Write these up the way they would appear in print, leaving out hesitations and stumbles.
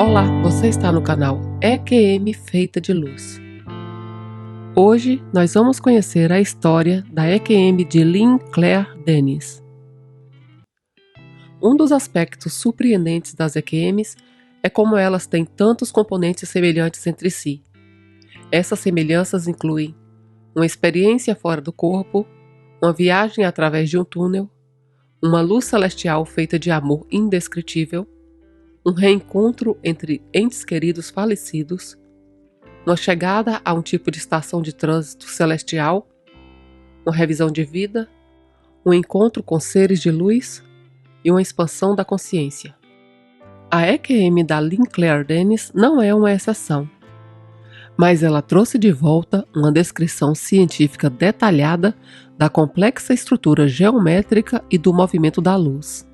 Olá, você está no canal EQM Feita de Luz. Hoje nós vamos conhecer a história da EQM de Lynn Claire Denis. Um dos aspectos surpreendentes das EQMs é como elas têm tantos componentes semelhantes entre si. Essas semelhanças incluem uma experiência fora do corpo, uma viagem através de um túnel, uma luz celestial feita de amor indescritível, um reencontro entre entes queridos falecidos, uma chegada a um tipo de estação de trânsito celestial, uma revisão de vida, um encontro com seres de luz e uma expansão da consciência. A EQM da Lynn Claire Denis não é uma exceção, mas ela trouxe de volta uma descrição científica detalhada da complexa estrutura geométrica e do movimento da luz.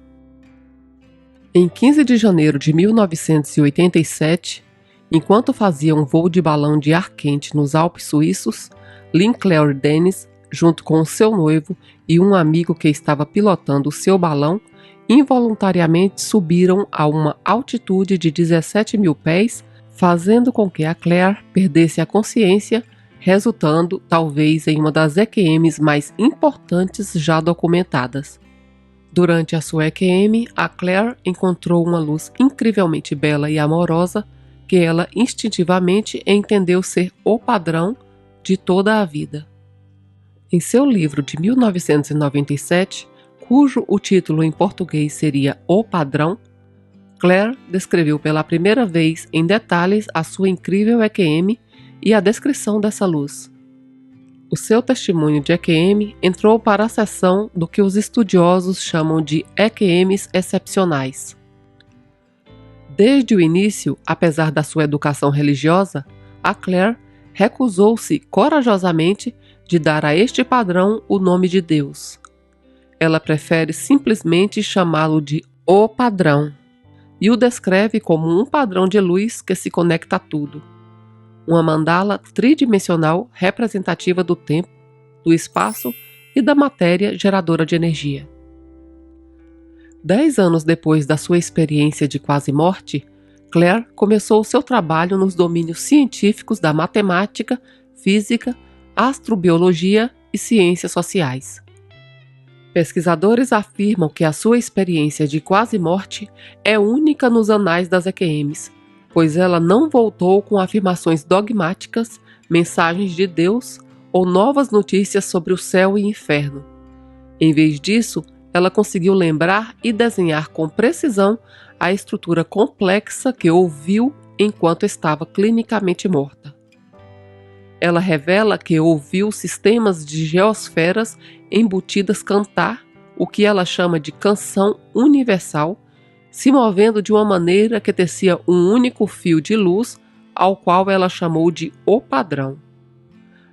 Em 15 de janeiro de 1987, enquanto fazia um voo de balão de ar quente nos Alpes suíços, Lynn Claire Denis, junto com o seu noivo e um amigo que estava pilotando o seu balão, involuntariamente subiram a uma altitude de 17 mil pés, fazendo com que a Claire perdesse a consciência, resultando talvez em uma das EQMs mais importantes já documentadas. Durante a sua EQM, a Claire encontrou uma luz incrivelmente bela e amorosa que ela instintivamente entendeu ser o padrão de toda a vida. Em seu livro de 1997, cujo o título em português seria O Padrão, Claire descreveu pela primeira vez em detalhes a sua incrível EQM e a descrição dessa luz. O seu testemunho de EQM entrou para a seção do que os estudiosos chamam de EQMs excepcionais. Desde o início, apesar da sua educação religiosa, a Claire recusou-se corajosamente de dar a este padrão o nome de Deus. Ela prefere simplesmente chamá-lo de O Padrão e o descreve como um padrão de luz que se conecta a tudo. Uma mandala tridimensional representativa do tempo, do espaço e da matéria geradora de energia. 10 anos depois da sua experiência de quase morte, Claire começou seu trabalho nos domínios científicos da matemática, física, astrobiologia e ciências sociais. Pesquisadores afirmam que a sua experiência de quase morte é única nos anais das EQMs, pois ela não voltou com afirmações dogmáticas, mensagens de Deus ou novas notícias sobre o céu e inferno. Em vez disso, ela conseguiu lembrar e desenhar com precisão a estrutura complexa que ouviu enquanto estava clinicamente morta. Ela revela que ouviu sistemas de geosferas embutidas cantar o que ela chama de canção universal, se movendo de uma maneira que tecia um único fio de luz, ao qual ela chamou de O Padrão.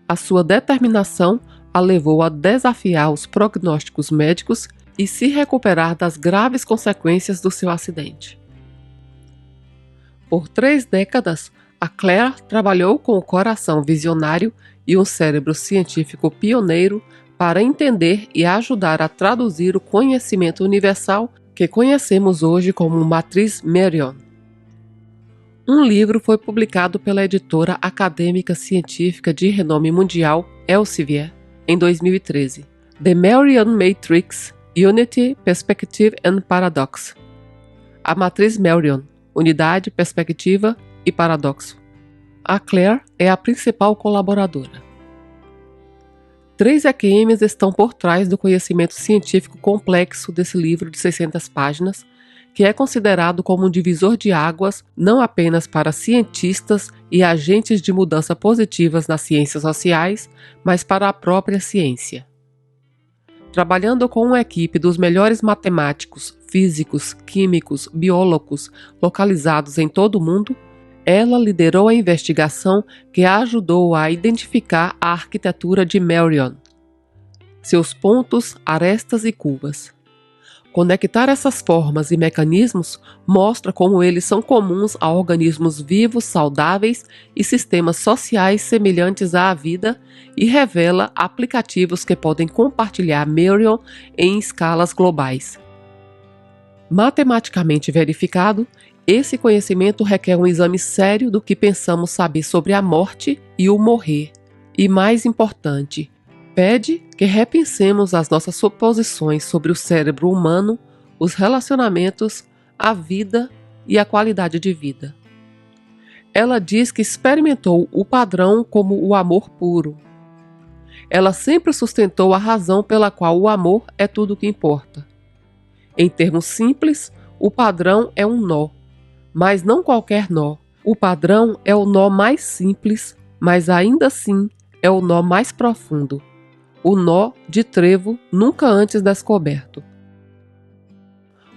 A sua determinação a levou a desafiar os prognósticos médicos e se recuperar das graves consequências do seu acidente. Por 3 décadas, a Claire trabalhou com o coração visionário e um cérebro científico pioneiro para entender e ajudar a traduzir o conhecimento universal que conhecemos hoje como Matriz Merion. Um livro foi publicado pela editora acadêmica científica de renome mundial Elsevier em 2013, The Merion Matrix, Unity, Perspective and Paradox. A Matriz Merion, Unidade, Perspectiva e Paradoxo. A Claire é a principal colaboradora. 3 EQMs estão por trás do conhecimento científico complexo desse livro de 600 páginas, que é considerado como um divisor de águas não apenas para cientistas e agentes de mudança positivas nas ciências sociais, mas para a própria ciência. Trabalhando com uma equipe dos melhores matemáticos, físicos, químicos, biólogos localizados em todo o mundo, ela liderou a investigação que a ajudou a identificar a arquitetura de Merion, seus pontos, arestas e curvas. Conectar essas formas e mecanismos mostra como eles são comuns a organismos vivos, saudáveis e sistemas sociais semelhantes à vida e revela aplicativos que podem compartilhar Merion em escalas globais. Matematicamente verificado, Esse conhecimento requer um exame sério do que pensamos saber sobre a morte e o morrer. E mais importante, pede que repensemos as nossas suposições sobre o cérebro humano, os relacionamentos, a vida e a qualidade de vida. Ela diz que experimentou o padrão como o amor puro. Ela sempre sustentou a razão pela qual o amor é tudo o que importa. Em termos simples, o padrão é um nó, mas não qualquer nó. O padrão é o nó mais simples, mas ainda assim é o nó mais profundo. O nó de trevo nunca antes descoberto.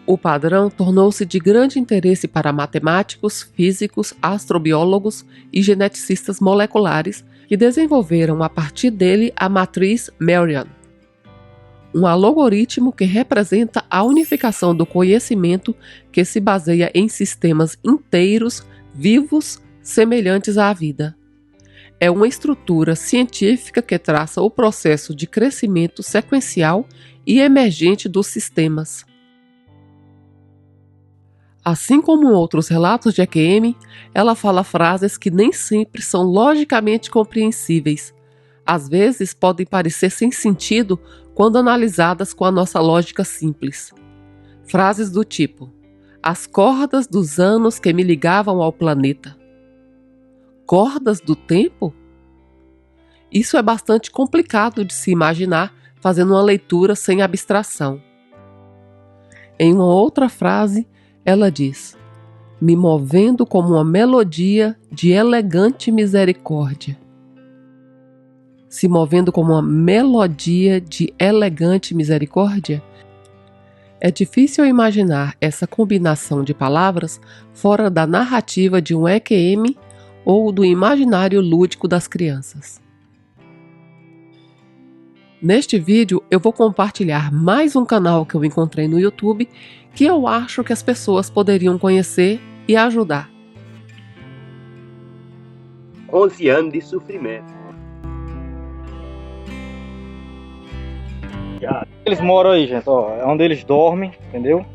O padrão tornou-se de grande interesse para matemáticos, físicos, astrobiólogos e geneticistas moleculares que desenvolveram a partir dele a matriz Merian, um algoritmo que representa a unificação do conhecimento que se baseia em sistemas inteiros, vivos, semelhantes à vida. É uma estrutura científica que traça o processo de crescimento sequencial e emergente dos sistemas. Assim como outros relatos de EQM, ela fala frases que nem sempre são logicamente compreensíveis. Às vezes podem parecer sem sentido quando analisadas com a nossa lógica simples. Frases do tipo: as cordas dos anos que me ligavam ao planeta. Cordas do tempo? Isso é bastante complicado de se imaginar fazendo uma leitura sem abstração. Em uma outra frase, ela diz: me movendo como uma melodia de elegante misericórdia. Se movendo como uma melodia de elegante misericórdia? É difícil imaginar essa combinação de palavras fora da narrativa de um EQM ou do imaginário lúdico das crianças. Neste vídeo eu vou compartilhar mais um canal que eu encontrei no YouTube que eu acho que as pessoas poderiam conhecer e ajudar. 11 anos de sofrimento. Eles moram aí, gente, ó, é onde eles dormem, entendeu?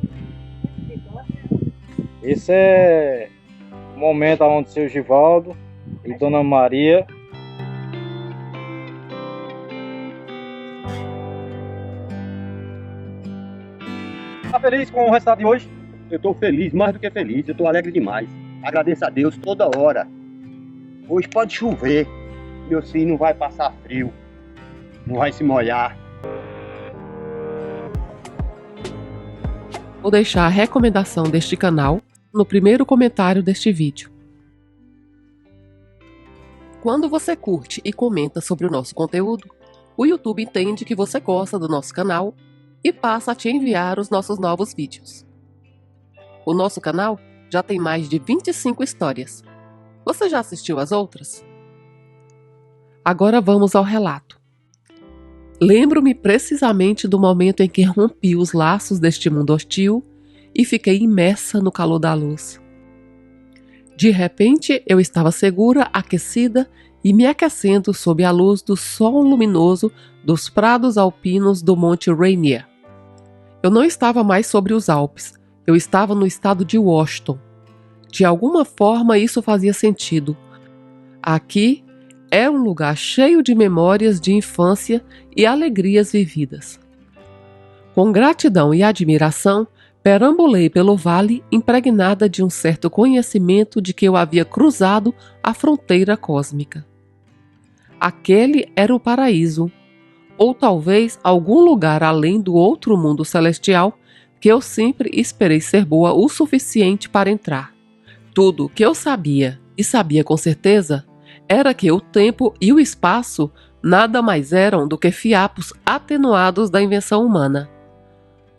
Esse é o momento onde o seu Givaldo e Dona Maria tá feliz com o resultado de hoje? Eu tô feliz, mais do que feliz, eu tô alegre demais. Agradeço a Deus toda hora. Hoje pode chover, meu filho não vai passar frio, não vai se molhar. Vou deixar a recomendação deste canal no primeiro comentário deste vídeo. Quando você curte e comenta sobre o nosso conteúdo, o YouTube entende que você gosta do nosso canal e passa a te enviar os nossos novos vídeos. O nosso canal já tem mais de 25 histórias. Você já assistiu às outras? Agora vamos ao relato. Lembro-me precisamente do momento em que rompi os laços deste mundo hostil e fiquei imersa no calor da luz. De repente, eu estava segura, aquecida e me aquecendo sob a luz do sol luminoso dos prados alpinos do Monte Rainier. Eu não estava mais sobre os Alpes, eu estava no estado de Washington. De alguma forma isso fazia sentido. Aqui é um lugar cheio de memórias de infância e alegrias vividas. Com gratidão e admiração, perambulei pelo vale impregnada de um certo conhecimento de que eu havia cruzado a fronteira cósmica. Aquele era o paraíso, ou talvez algum lugar além do outro mundo celestial que eu sempre esperei ser boa o suficiente para entrar. Tudo o que eu sabia, e sabia com certeza, era que o tempo e o espaço nada mais eram do que fiapos atenuados da invenção humana.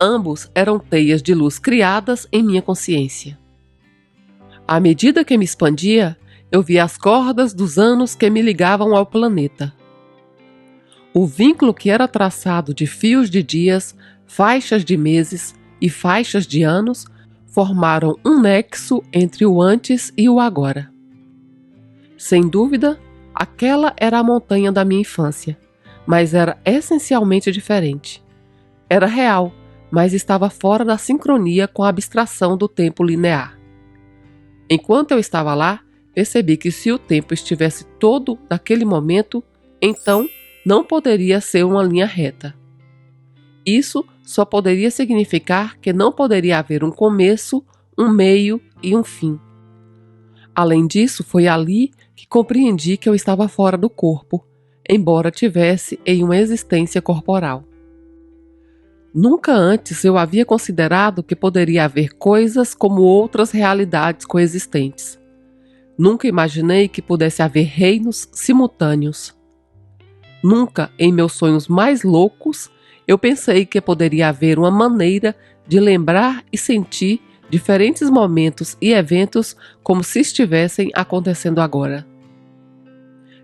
Ambos eram teias de luz criadas em minha consciência. À medida que me expandia, eu via as cordas dos anos que me ligavam ao planeta. O vínculo que era traçado de fios de dias, faixas de meses e faixas de anos formaram um nexo entre o antes e o agora. Sem dúvida, aquela era a montanha da minha infância, mas era essencialmente diferente. Era real, mas estava fora da sincronia com a abstração do tempo linear. Enquanto eu estava lá, percebi que se o tempo estivesse todo naquele momento, então não poderia ser uma linha reta. Isso só poderia significar que não poderia haver um começo, um meio e um fim. Além disso, foi ali que compreendi que eu estava fora do corpo, embora tivesse em uma existência corporal. Nunca antes eu havia considerado que poderia haver coisas como outras realidades coexistentes. Nunca imaginei que pudesse haver reinos simultâneos. Nunca, em meus sonhos mais loucos, eu pensei que poderia haver uma maneira de lembrar e sentir diferentes momentos e eventos como se estivessem acontecendo agora.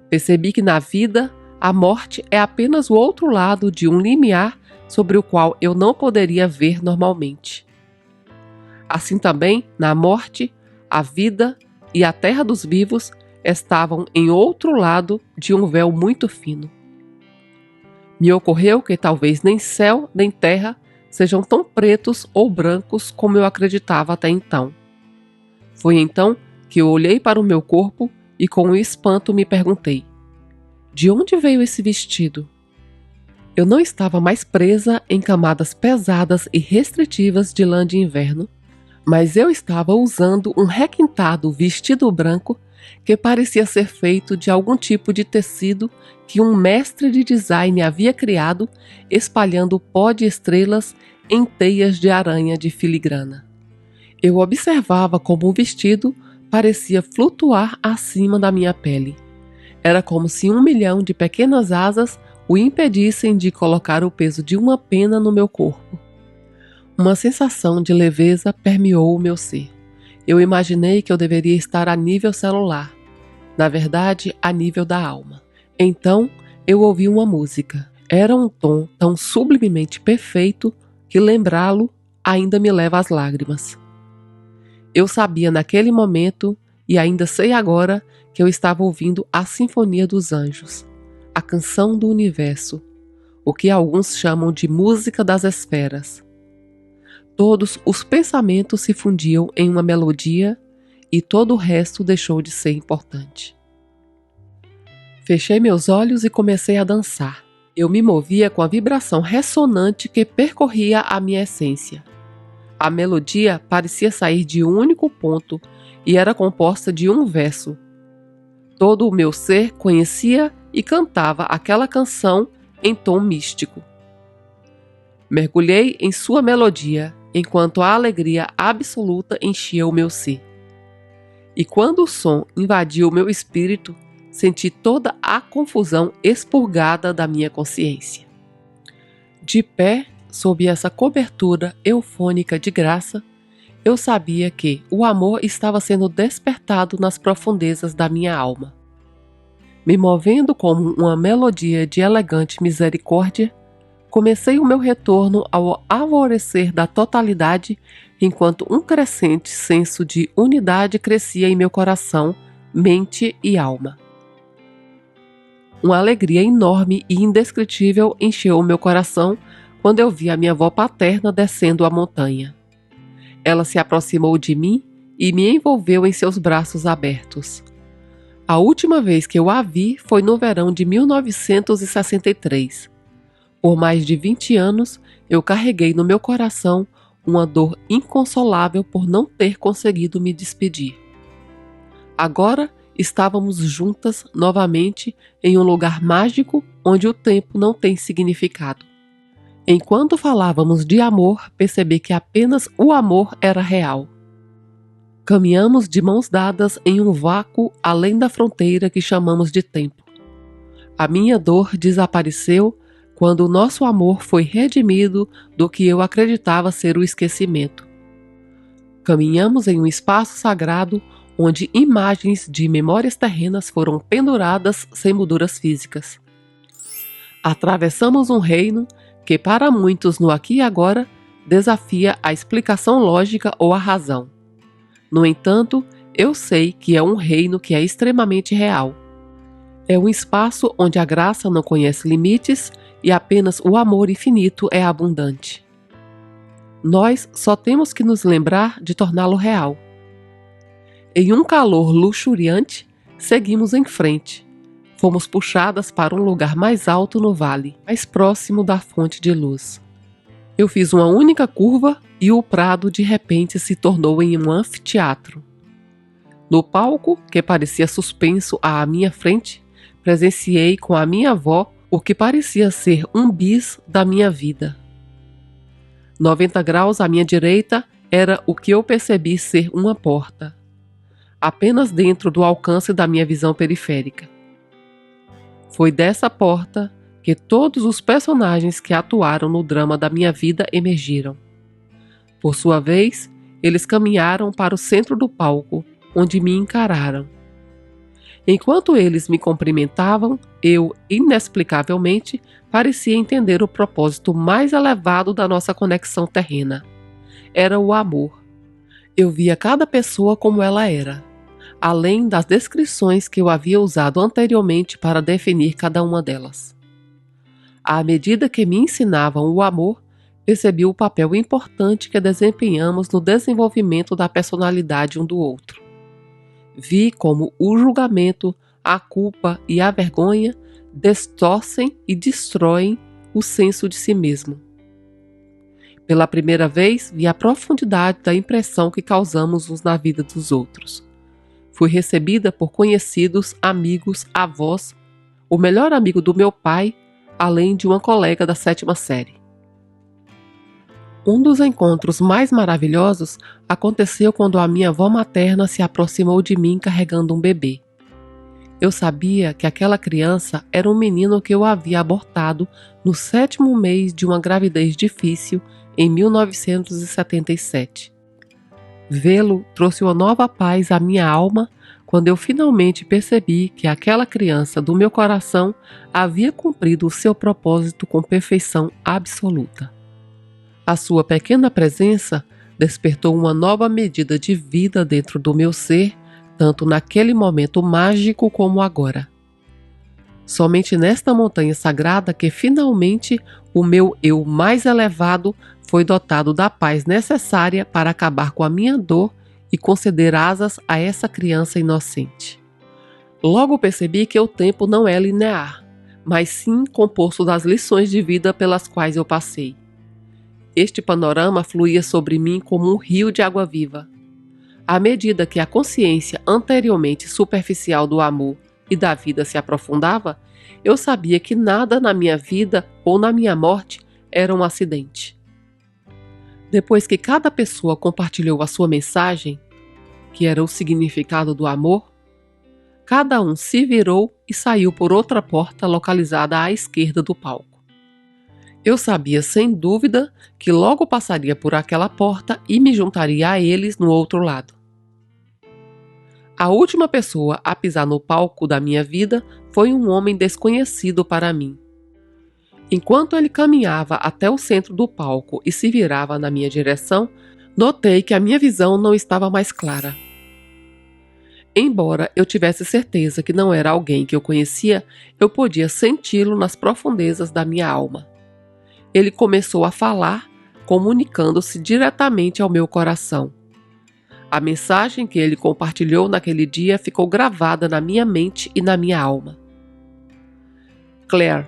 Percebi que na vida, a morte é apenas o outro lado de um limiar sobre o qual eu não poderia ver normalmente. Assim também, na morte, a vida e a terra dos vivos estavam em outro lado de um véu muito fino. Me ocorreu que talvez nem céu nem terra sejam tão pretos ou brancos como eu acreditava até então. Foi então que eu olhei para o meu corpo e com espanto me perguntei: de onde veio esse vestido? Eu não estava mais presa em camadas pesadas e restritivas de lã de inverno, mas eu estava usando um requintado vestido branco que parecia ser feito de algum tipo de tecido que um mestre de design havia criado, espalhando pó de estrelas em teias de aranha de filigrana. Eu observava como o vestido parecia flutuar acima da minha pele. Era como se 1 milhão de pequenas asas o impedissem de colocar o peso de uma pena no meu corpo. Uma sensação de leveza permeou o meu ser. Eu imaginei que eu deveria estar a nível celular, na verdade, a nível da alma. Então, eu ouvi uma música. Era um tom tão sublimemente perfeito que lembrá-lo ainda me leva às lágrimas. Eu sabia naquele momento, e ainda sei agora, que eu estava ouvindo a Sinfonia dos Anjos, a canção do universo, o que alguns chamam de música das esferas. Todos os pensamentos se fundiam em uma melodia e todo o resto deixou de ser importante. Fechei meus olhos e comecei a dançar. Eu me movia com a vibração ressonante que percorria a minha essência. A melodia parecia sair de um único ponto e era composta de um verso. Todo o meu ser conhecia e cantava aquela canção em tom místico. Mergulhei em sua melodia, enquanto a alegria absoluta enchia o meu ser. E quando o som invadiu o meu espírito, senti toda a confusão expurgada da minha consciência. De pé, sob essa cobertura eufônica de graça, eu sabia que o amor estava sendo despertado nas profundezas da minha alma. Me movendo como uma melodia de elegante misericórdia, comecei o meu retorno ao alvorecer da totalidade, enquanto um crescente senso de unidade crescia em meu coração, mente e alma. Uma alegria enorme e indescritível encheu o meu coração quando eu vi a minha avó paterna descendo a montanha. Ela se aproximou de mim e me envolveu em seus braços abertos. A última vez que eu a vi foi no verão de 1963. Por mais de 20 anos, eu carreguei no meu coração uma dor inconsolável por não ter conseguido me despedir. Agora estávamos juntas novamente em um lugar mágico onde o tempo não tem significado. Enquanto falávamos de amor, percebi que apenas o amor era real. Caminhamos de mãos dadas em um vácuo além da fronteira que chamamos de tempo. A minha dor desapareceu quando o nosso amor foi redimido do que eu acreditava ser o esquecimento. Caminhamos em um espaço sagrado onde imagens de memórias terrenas foram penduradas sem molduras físicas. Atravessamos um reino que para muitos no aqui e agora desafia a explicação lógica ou a razão. No entanto, eu sei que é um reino que é extremamente real. É um espaço onde a graça não conhece limites e apenas o amor infinito é abundante. Nós só temos que nos lembrar de torná-lo real. Em um calor luxuriante, seguimos em frente. Fomos puxadas para um lugar mais alto no vale, mais próximo da fonte de luz. Eu fiz uma única curva e o prado de repente se tornou em um anfiteatro. No palco, que parecia suspenso à minha frente, presenciei com a minha avó o que parecia ser um bis da minha vida. 90 graus à minha direita era o que eu percebi ser uma porta, apenas dentro do alcance da minha visão periférica. Foi dessa porta que todos os personagens que atuaram no drama da minha vida emergiram. Por sua vez, eles caminharam para o centro do palco, onde me encararam. Enquanto eles me cumprimentavam, eu, inexplicavelmente, parecia entender o propósito mais elevado da nossa conexão terrena. Era o amor. Eu via cada pessoa como ela era, além das descrições que eu havia usado anteriormente para definir cada uma delas. À medida que me ensinavam o amor, percebi o papel importante que desempenhamos no desenvolvimento da personalidade um do outro. Vi como o julgamento, a culpa e a vergonha distorcem e destroem o senso de si mesmo. Pela primeira vez, vi a profundidade da impressão que causamos uns na vida dos outros. Fui recebida por conhecidos, amigos, avós, o melhor amigo do meu pai, além de uma colega da 7ª série. Um dos encontros mais maravilhosos aconteceu quando a minha avó materna se aproximou de mim carregando um bebê. Eu sabia que aquela criança era um menino que eu havia abortado no 7º mês de uma gravidez difícil em 1977. Vê-lo trouxe uma nova paz à minha alma quando eu finalmente percebi que aquela criança do meu coração havia cumprido o seu propósito com perfeição absoluta. A sua pequena presença despertou uma nova medida de vida dentro do meu ser, tanto naquele momento mágico como agora. Somente nesta montanha sagrada que finalmente o meu eu mais elevado foi dotado da paz necessária para acabar com a minha dor e conceder asas a essa criança inocente. Logo percebi que o tempo não é linear, mas sim composto das lições de vida pelas quais eu passei. Este panorama fluía sobre mim como um rio de água viva. À medida que a consciência anteriormente superficial do amor e da vida se aprofundava, eu sabia que nada na minha vida ou na minha morte era um acidente. Depois que cada pessoa compartilhou a sua mensagem, que era o significado do amor, cada um se virou e saiu por outra porta localizada à esquerda do palco. Eu sabia sem dúvida que logo passaria por aquela porta e me juntaria a eles no outro lado. A última pessoa a pisar no palco da minha vida foi um homem desconhecido para mim. Enquanto ele caminhava até o centro do palco e se virava na minha direção, notei que a minha visão não estava mais clara. Embora eu tivesse certeza que não era alguém que eu conhecia, eu podia senti-lo nas profundezas da minha alma. Ele começou a falar, comunicando-se diretamente ao meu coração. A mensagem que ele compartilhou naquele dia ficou gravada na minha mente e na minha alma. Claire,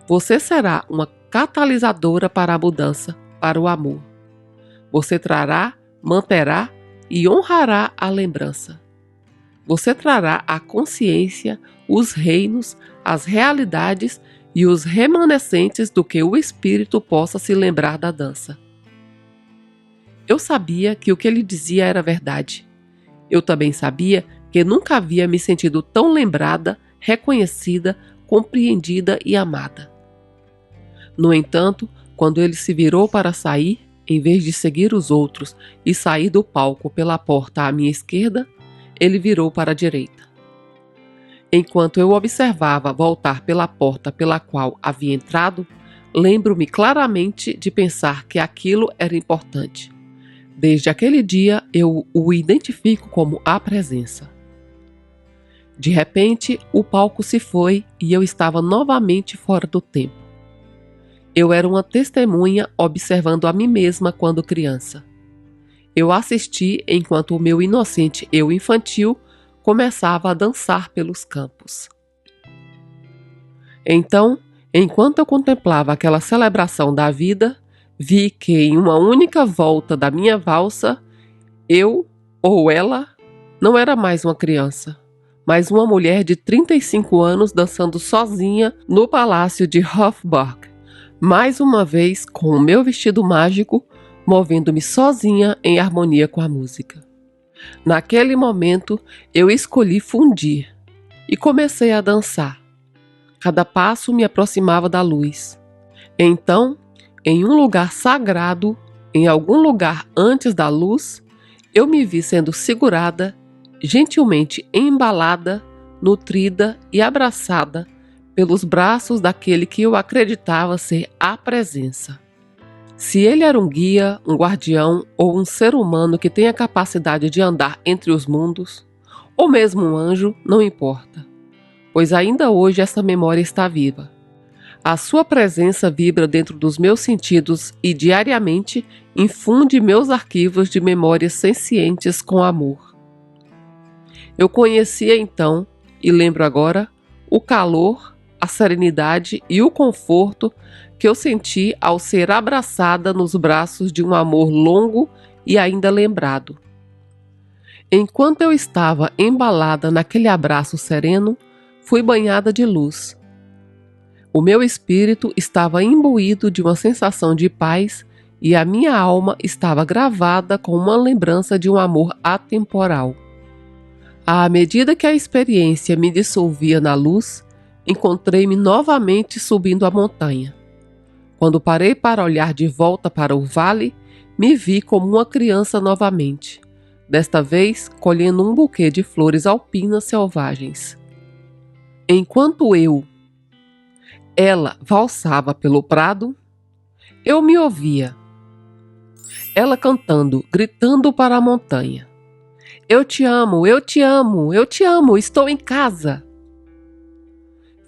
você será uma catalisadora para a mudança, para o amor. Você trará, manterá e honrará a lembrança. Você trará a consciência, os reinos, as realidades e os remanescentes do que o espírito possa se lembrar da dança. Eu sabia que o que ele dizia era verdade. Eu também sabia que nunca havia me sentido tão lembrada, reconhecida, compreendida e amada. No entanto, quando ele se virou para sair, em vez de seguir os outros e sair do palco pela porta à minha esquerda, ele virou para a direita. Enquanto eu observava voltar pela porta pela qual havia entrado, lembro-me claramente de pensar que aquilo era importante. Desde aquele dia, eu o identifico como a presença. De repente, o palco se foi e eu estava novamente fora do tempo. Eu era uma testemunha observando a mim mesma quando criança. Eu assisti enquanto o meu inocente eu infantil começava a dançar pelos campos. Então, enquanto eu contemplava aquela celebração da vida, vi que em uma única volta da minha valsa, eu, ou ela, não era mais uma criança, mas uma mulher de 35 anos dançando sozinha no palácio de Hofburg, mais uma vez com o meu vestido mágico, movendo-me sozinha em harmonia com a música. Naquele momento, eu escolhi fundir e comecei a dançar. Cada passo me aproximava da luz. Então, em um lugar sagrado, em algum lugar antes da luz, eu me vi sendo segurada, gentilmente embalada, nutrida e abraçada pelos braços daquele que eu acreditava ser a presença. Se ele era um guia, um guardião ou um ser humano que tem a capacidade de andar entre os mundos, ou mesmo um anjo, não importa, pois ainda hoje essa memória está viva. A sua presença vibra dentro dos meus sentidos e diariamente infunde meus arquivos de memórias sencientes com amor. Eu conhecia então, e lembro agora, o calor, a serenidade e o conforto que eu senti ao ser abraçada nos braços de um amor longo e ainda lembrado. Enquanto eu estava embalada naquele abraço sereno, fui banhada de luz. O meu espírito estava imbuído de uma sensação de paz e a minha alma estava gravada com uma lembrança de um amor atemporal. À medida que a experiência me dissolvia na luz, encontrei-me novamente subindo a montanha. Quando parei para olhar de volta para o vale, me vi como uma criança novamente, desta vez colhendo um buquê de flores alpinas selvagens. Enquanto ela valsava pelo prado, eu me ouvia. Ela cantando, gritando para a montanha. Eu te amo, eu te amo, eu te amo, estou em casa.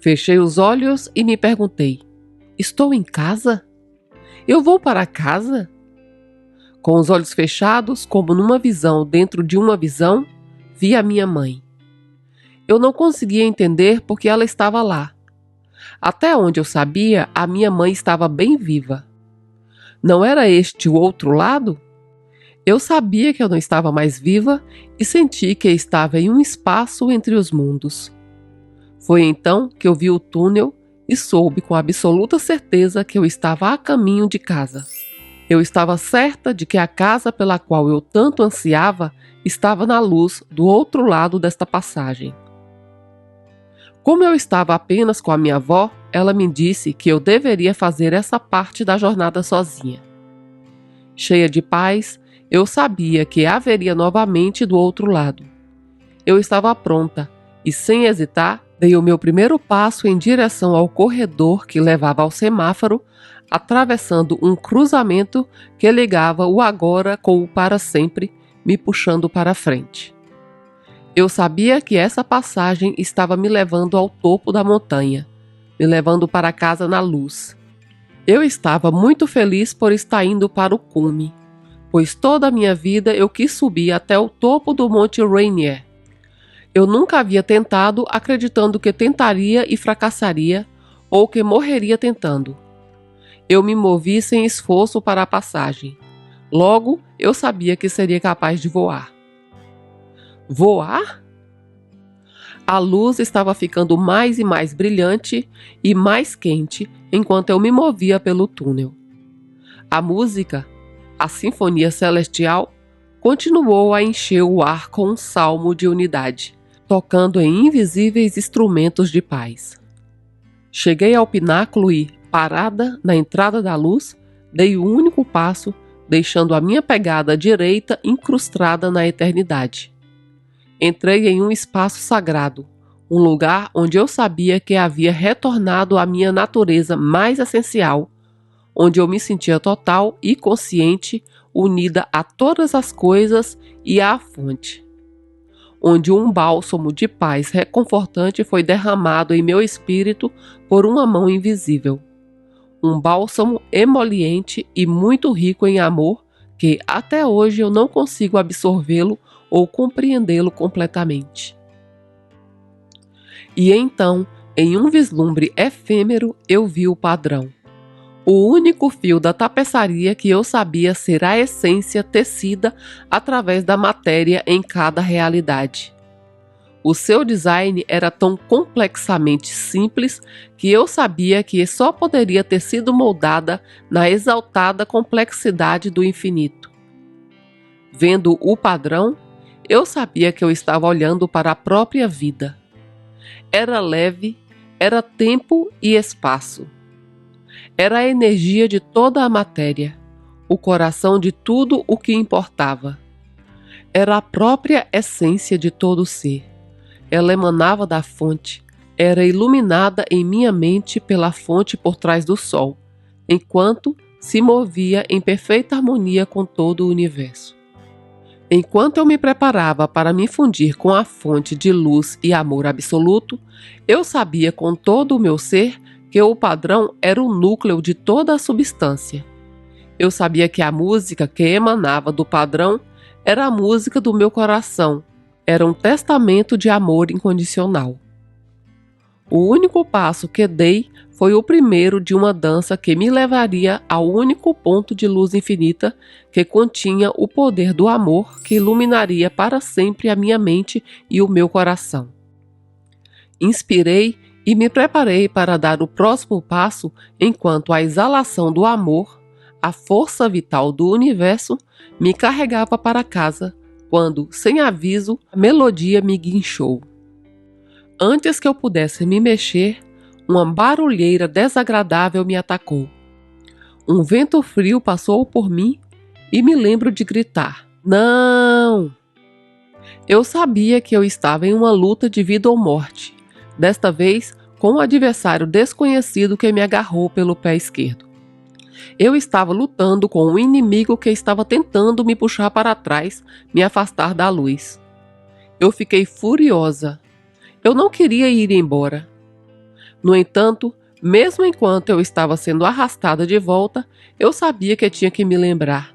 Fechei os olhos e me perguntei, estou em casa? Eu vou para casa? Com os olhos fechados, como numa visão dentro de uma visão, vi a minha mãe. Eu não conseguia entender porque ela estava lá. Até onde eu sabia, a minha mãe estava bem viva. Não era este o outro lado? Eu sabia que eu não estava mais viva e senti que estava em um espaço entre os mundos. Foi então que eu vi o túnel e soube com absoluta certeza que eu estava a caminho de casa. Eu estava certa de que a casa pela qual eu tanto ansiava estava na luz do outro lado desta passagem. Como eu estava apenas com a minha avó, ela me disse que eu deveria fazer essa parte da jornada sozinha. Cheia de paz, eu sabia que haveria novamente do outro lado. Eu estava pronta e, sem hesitar, dei o meu primeiro passo em direção ao corredor que levava ao semáforo, atravessando um cruzamento que ligava o agora com o para sempre, me puxando para frente. Eu sabia que essa passagem estava me levando ao topo da montanha, me levando para casa na luz. Eu estava muito feliz por estar indo para o cume, pois toda a minha vida eu quis subir até o topo do Monte Rainier. Eu nunca havia tentado acreditando que tentaria e fracassaria, ou que morreria tentando. Eu me movi sem esforço para a passagem. Logo, eu sabia que seria capaz de voar. Voar? A luz estava ficando mais e mais brilhante e mais quente enquanto eu me movia pelo túnel. A música, a sinfonia celestial, continuou a encher o ar com um salmo de unidade, tocando em invisíveis instrumentos de paz. Cheguei ao pináculo e, parada na entrada da luz, dei o único passo, deixando a minha pegada direita incrustada na eternidade. Entrei em um espaço sagrado, um lugar onde eu sabia que havia retornado à minha natureza mais essencial, onde eu me sentia total e consciente, unida a todas as coisas e à fonte. Onde um bálsamo de paz reconfortante foi derramado em meu espírito por uma mão invisível. Um bálsamo emoliente e muito rico em amor que até hoje eu não consigo absorvê-lo ou compreendê-lo completamente. E então, em um vislumbre efêmero, eu vi o padrão. O único fio da tapeçaria que eu sabia ser a essência tecida através da matéria em cada realidade. O seu design era tão complexamente simples que eu sabia que só poderia ter sido moldada na exaltada complexidade do infinito. Vendo o padrão, eu sabia que eu estava olhando para a própria vida. Era leve, era tempo e espaço. Era a energia de toda a matéria, o coração de tudo o que importava. Era a própria essência de todo ser. Ela emanava da fonte, era iluminada em minha mente pela fonte por trás do sol, enquanto se movia em perfeita harmonia com todo o universo. Enquanto eu me preparava para me fundir com a fonte de luz e amor absoluto, eu sabia com todo o meu ser que o padrão era o núcleo de toda a substância. Eu sabia que a música que emanava do padrão era a música do meu coração, era um testamento de amor incondicional. O único passo que dei foi o primeiro de uma dança que me levaria ao único ponto de luz infinita que continha o poder do amor que iluminaria para sempre a minha mente e o meu coração. Inspirei e me preparei para dar o próximo passo enquanto a exalação do amor, a força vital do universo, me carregava para casa, quando, sem aviso, a melodia me guinchou. Antes que eu pudesse me mexer, uma barulheira desagradável me atacou. Um vento frio passou por mim e me lembro de gritar: "Não!". Eu sabia que eu estava em uma luta de vida ou morte, desta vez com um adversário desconhecido que me agarrou pelo pé esquerdo. Eu estava lutando com um inimigo que estava tentando me puxar para trás, me afastar da luz. Eu fiquei furiosa. Eu não queria ir embora. No entanto, mesmo enquanto eu estava sendo arrastada de volta, eu sabia que tinha que me lembrar.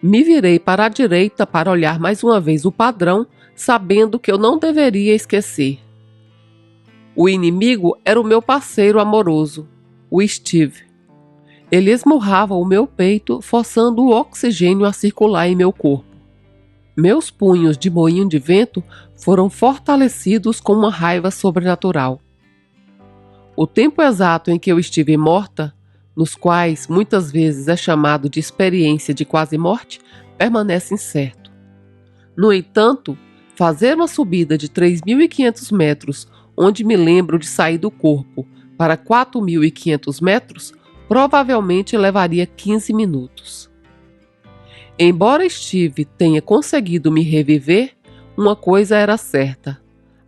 Me virei para a direita para olhar mais uma vez o padrão, sabendo que eu não deveria esquecer. O inimigo era o meu parceiro amoroso, o Steve. Ele esmurrava o meu peito, forçando o oxigênio a circular em meu corpo. Meus punhos de moinho de vento foram fortalecidos com uma raiva sobrenatural. O tempo exato em que eu estive morta, nos quais muitas vezes é chamado de experiência de quase morte, permanece incerto. No entanto, fazer uma subida de 3.500 metros, onde me lembro de sair do corpo, para 4.500 metros, provavelmente levaria 15 minutos. Embora Steve tenha conseguido me reviver, uma coisa era certa: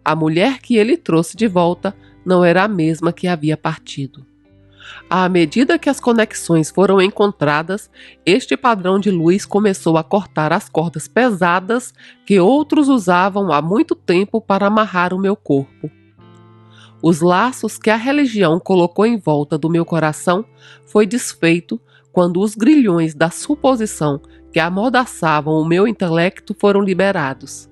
a mulher que ele trouxe de volta não era a mesma que havia partido. À medida que as conexões foram encontradas, este padrão de luz começou a cortar as cordas pesadas que outros usavam há muito tempo para amarrar o meu corpo. Os laços que a religião colocou em volta do meu coração foi desfeito quando os grilhões da suposição que amordaçavam o meu intelecto foram liberados.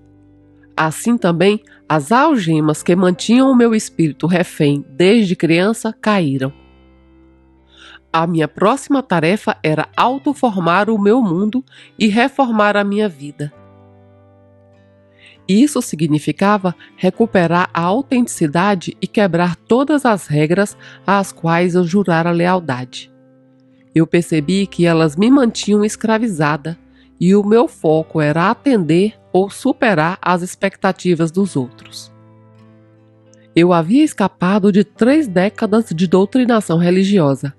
Assim também, as algemas que mantinham o meu espírito refém desde criança caíram. A minha próxima tarefa era autoformar o meu mundo e reformar a minha vida. Isso significava recuperar a autenticidade e quebrar todas as regras às quais eu jurara lealdade. Eu percebi que elas me mantinham escravizada e o meu foco era atender ou superar as expectativas dos outros. Eu havia escapado de 3 décadas de doutrinação religiosa.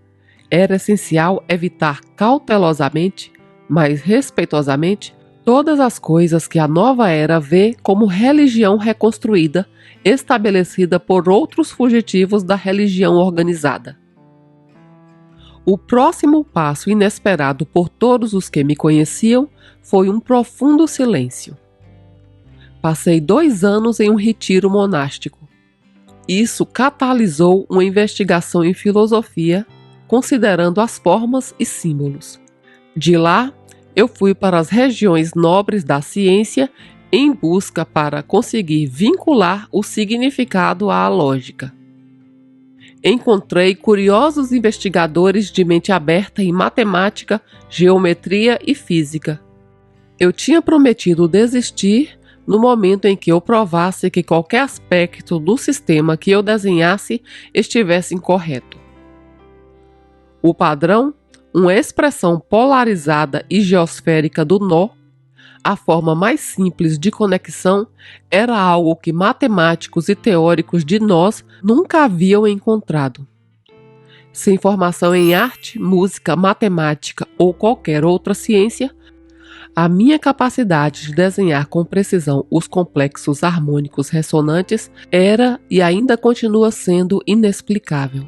Era essencial evitar cautelosamente, mas respeitosamente, todas as coisas que a nova era vê como religião reconstruída, estabelecida por outros fugitivos da religião organizada. O próximo passo inesperado por todos os que me conheciam foi um profundo silêncio. Passei 2 anos em um retiro monástico. Isso catalisou uma investigação em filosofia, considerando as formas e símbolos. De lá, eu fui para as regiões nobres da ciência em busca para conseguir vincular o significado à lógica. Encontrei curiosos investigadores de mente aberta em matemática, geometria e física. Eu tinha prometido desistir no momento em que eu provasse que qualquer aspecto do sistema que eu desenhasse estivesse incorreto. O padrão, uma expressão polarizada e geosférica do nó, a forma mais simples de conexão, era algo que matemáticos e teóricos de nós nunca haviam encontrado. Sem formação em arte, música, matemática ou qualquer outra ciência, a minha capacidade de desenhar com precisão os complexos harmônicos ressonantes era e ainda continua sendo inexplicável.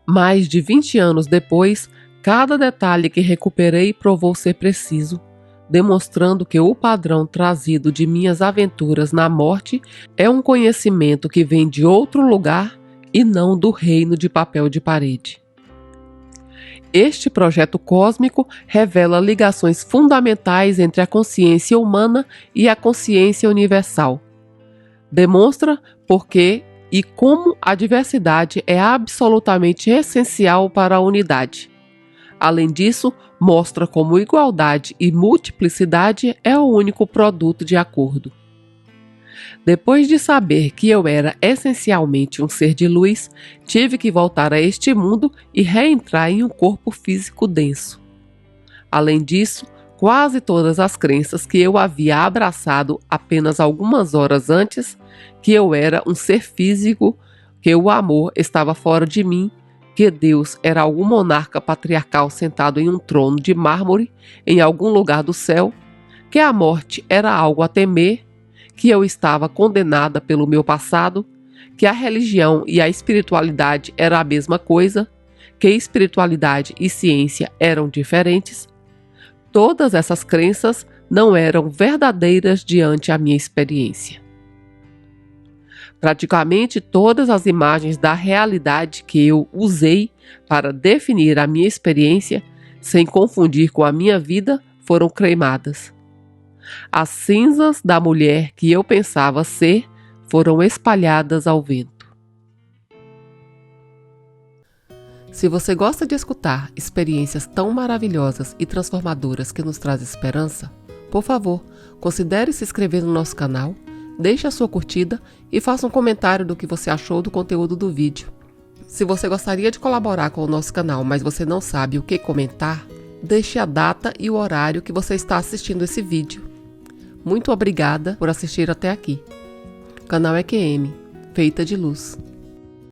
Mais de 20 anos depois, cada detalhe que recuperei provou ser preciso, demonstrando que o padrão trazido de minhas aventuras na morte é um conhecimento que vem de outro lugar e não do reino de papel de parede. Este projeto cósmico revela ligações fundamentais entre a consciência humana e a consciência universal. Demonstra por que e como a diversidade é absolutamente essencial para a unidade. Além disso, mostra como igualdade e multiplicidade é o único produto de acordo. Depois de saber que eu era essencialmente um ser de luz, tive que voltar a este mundo e reentrar em um corpo físico denso. Além disso, quase todas as crenças que eu havia abraçado apenas algumas horas antes, que eu era um ser físico, que o amor estava fora de mim, que Deus era algum monarca patriarcal sentado em um trono de mármore em algum lugar do céu, que a morte era algo a temer, que eu estava condenada pelo meu passado, que a religião e a espiritualidade eram a mesma coisa, que espiritualidade e ciência eram diferentes. Todas essas crenças não eram verdadeiras diante a minha experiência. Praticamente todas as imagens da realidade que eu usei para definir a minha experiência, sem confundir com a minha vida, foram cremadas. As cinzas da mulher que eu pensava ser foram espalhadas ao vento. Se você gosta de escutar experiências tão maravilhosas e transformadoras que nos trazem esperança, por favor, considere se inscrever no nosso canal, deixe a sua curtida e faça um comentário do que você achou do conteúdo do vídeo. Se você gostaria de colaborar com o nosso canal, mas você não sabe o que comentar, deixe a data e o horário que você está assistindo esse vídeo. Muito obrigada por assistir até aqui. Canal EQM, feita de luz.